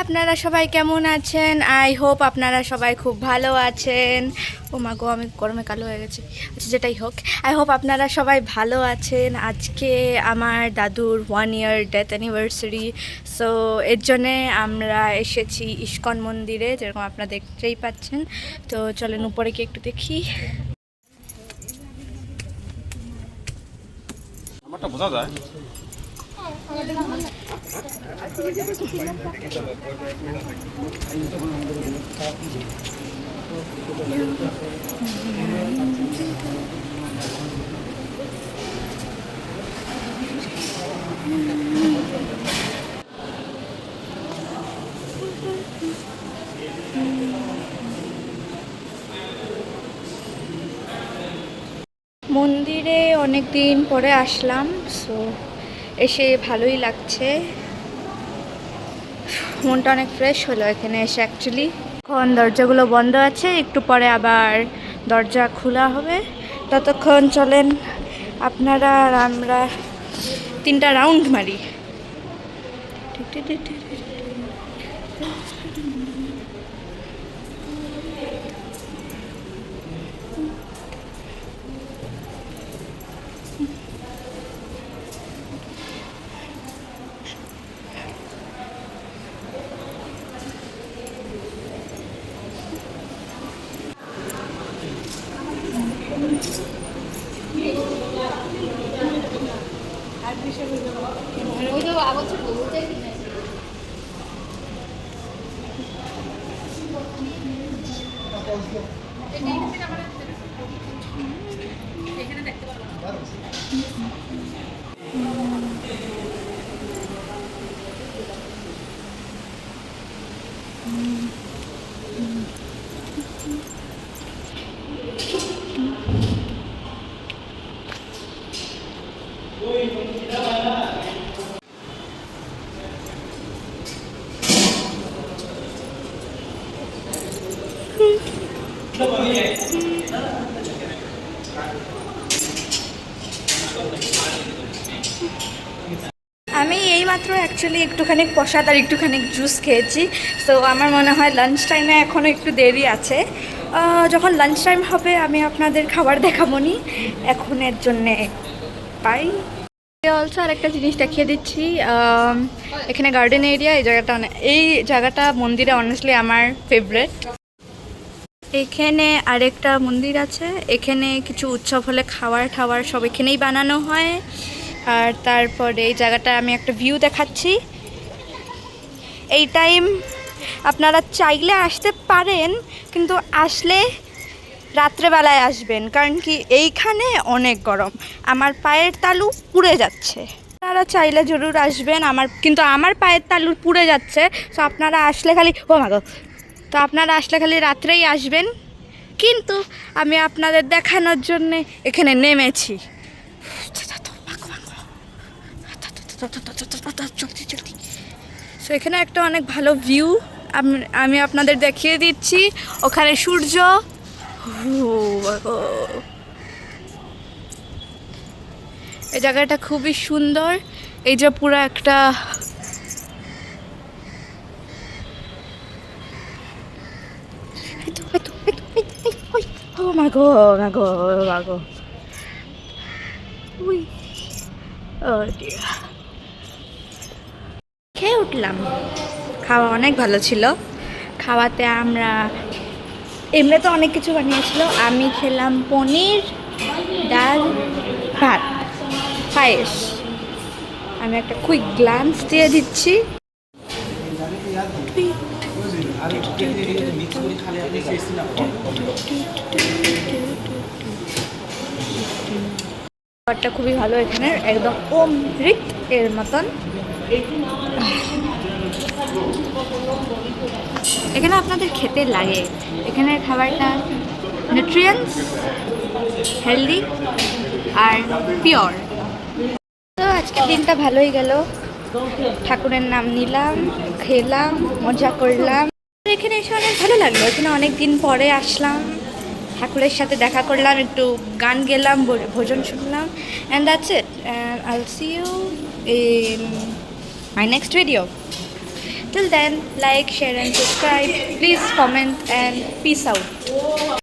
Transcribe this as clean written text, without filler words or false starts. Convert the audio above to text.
আপনারা সবাই কেমন আছেন? আই হোপ আপনারা সবাই খুব ভালো আছেন। ও মা গো, আমি গরমে কালো হয়ে গেছি। আচ্ছা, যেটাই হোক, আই হোপ আপনারা সবাই ভালো আছেন। আজকে আমার দাদুর 1 ইয়ার ডেথ অ্যানিভার্সারি। সো এর জন্যে আমরা এসেছি ইস্কন মন্দিরে, যেরকম আপনারা দেখতেই পাচ্ছেন। তো চলেন উপরে গিয়ে একটু দেখি। আমারটা বোঝা যায়। মন্দিরে অনেক দিন পরে আসলাম, সো এসে ভালোই লাগছে। মনটা অনেক ফ্রেশ হলো এখানে এসে অ্যাকচুয়ালি। এখন দরজাগুলো বন্ধ আছে, একটু পরে আবার দরজা খোলা হবে। ততক্ষণ চলেন আপনারা আর আমরা 3টা রাউন্ড মারি। আমি এইমাত্র অ্যাকচুয়ালি একটুখানি প্রসাদ আর একটুখানি জুস খেয়েছি। তো আমার মনে হয় লাঞ্চ টাইমে এখনও একটু দেরি আছে। যখন লাঞ্চ টাইম হবে আমি আপনাদের খাবার দেখাবো নি, এখন এর জন্যে পাই। অলসো আর একটা জিনিস দেখিয়ে দিচ্ছি, এখানে গার্ডেন এরিয়া। এই জায়গাটা মন্দিরে অনেস্টলি আমার ফেভারেট। এখানে আরেকটা মন্দির আছে, এখানে কিছু উৎসব হলে খাবার সব এখানেই বানানো হয়। আর তারপরে এই জায়গাটা আমি একটা ভিউ দেখাচ্ছি। এই টাইম আপনারা চাইলে আসতে পারেন, কিন্তু আসলে রাত্রেবেলায় আসবেন, কারণ কি এইখানে অনেক গরম, আমার পায়ের তালু পুড়ে যাচ্ছে। আপনারা চাইলে জরুর আসবেন, আমার পায়ের তালু পুড়ে যাচ্ছে। তো আপনারা আসলে খালি তো আপনারা আসলে খালি রাত্রেই আসবেন। কিন্তু আমি আপনাদের দেখানোর জন্যে এখানে নেমেছি। সো এখানে একটা অনেক ভালো ভিউ আমি আপনাদের দেখিয়ে দিচ্ছি। ওখানে সূর্য, এই জায়গাটা খুবই সুন্দর। এই যে পুরো একটা খেয়ে উঠলাম। খাওয়া অনেক ভালো ছিল। খাওয়াতে আমরা এমনি তো অনেক কিছু বানিয়েছিল। আমি খেলাম পনির, ডাল, ভাত, পায়েস। আমি একটা কুইক গ্ল্যান্স দিয়ে দিচ্ছি। খাবারটা খুবই ভালো, এখানে একদম অমৃত এর মতন। এখানে আপনাদের খেতে লাগে, এখানের খাবারটা নিউট্রিয়েন্টস, হেলদি আর পিওর। তো আজকের দিনটা ভালোই গেল, ঠাকুরের নাম নিলাম, খেলাম, মজা করলাম। এখানে এসে অনেক ভালো লাগলো। এখানে অনেক দিন পরে আসলাম, ঠাকুরের সাথে দেখা করলাম, একটু গান গেলাম, ভোজন শুনলাম, and that's it. I'll see you in my next video. Till then, like, share and subscribe. Please comment and peace out.